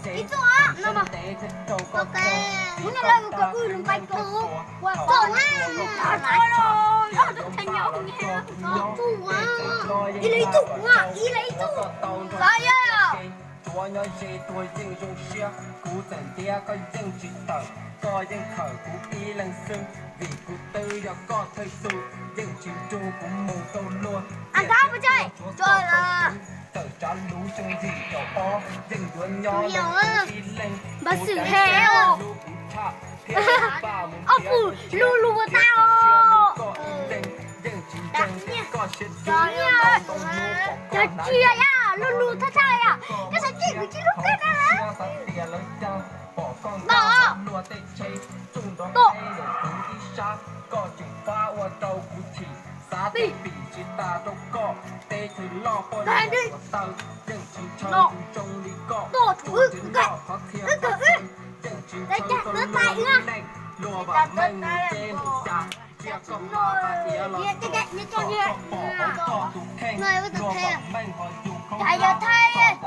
Cái chỗ á, nó mà ok, muốn nó lên cái ui lùm tay cô, qua cổ á, nó được thành nhau nghe, nó chủ á, đi lấy chủ à, đi lấy chủ, sao vậy? Chúa nhớ gì tuổi dân dùng xe, cú dần tia có dân chỉ tờ, có dân khởi cú y lần xưng, vì cú tư do có thời sự, dân chịu tru cũng mù câu luôn. Ăn cá với chơi, chơi là nhiều á, bà xử heo, ông phụ lu lu của tao, trời ơi, trời chia à, lu lu thắt thai à, cái sao chị của chị lúc cái đó đó, tổ, đi, đây đi, nó, tổ chủ cái, đây chặt đứt tay nữa, chặt đứt tay này, cái như con gì, người với thực thể, chạy giờ thay,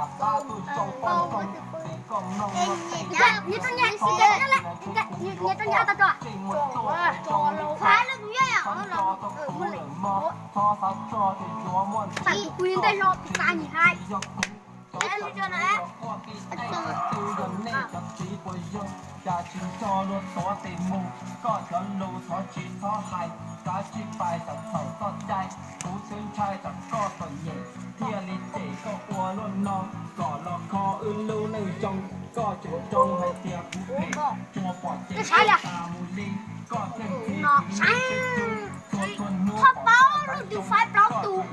như con nhà xí cái đó là, như con nhà tao cho, phá được như vậy à, muốn lấy, phải quyền đây lo, ta nhỉ hai. Em đi cho này. Cha chỉ cho luôn tỏ tình mù, có cho lù thọ chỉ thọ hại, cá chỉ bài tập thầu có trai, cú xương trai tập có còn nhẹ, thia lý chỉ có qua luôn non, có lọ kho ươn lưu nơi trong, có chỗ trong hay tiệc cú hề, chùa bỏ chế ta mù ly, có thêm khi thắp báo luôn từ phải báo tù.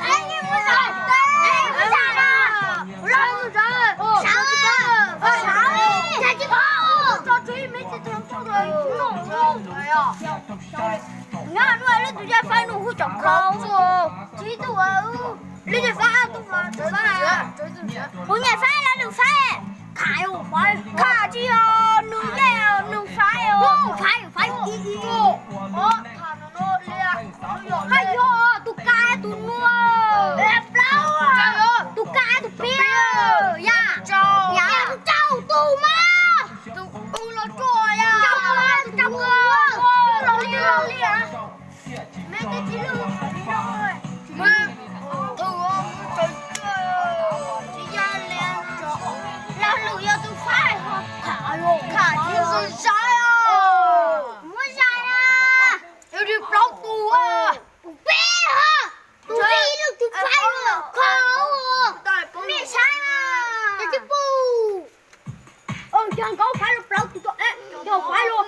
Anh em mới rồi, anh mới rồi à, rồi rồi, sao cha chứ cho truy mấy cái thằng cho rồi nổ luôn, nhá nuôi lên tụi gia phải nổ hút chồng khâu rồi, chỉ tụi lên nhà phá tụi mà tụi phá, bố nhà phá là đừng phá, khai ổ phá, khai chi nương đèo nương phá ổ, phá đi đi, hay yo, tụi cá tụi nuôi, đẹp lắm à, tụi cá tụi bia, ya, trâu tụi ma, tụi nó trôi à, trâu cơ, lo li à, mấy cái chỉ lừa đi rồi, mà chỉ ra lên chỗ, là lừa yo tụi phải hả, khả thì sự sai à, mới sai à, yêu đi blog tụi à. Tụi đi được tụi phải rồi, khó mẹ sai mà, cái chứ bu, chẳng có phải là blog tụi cho phải luôn,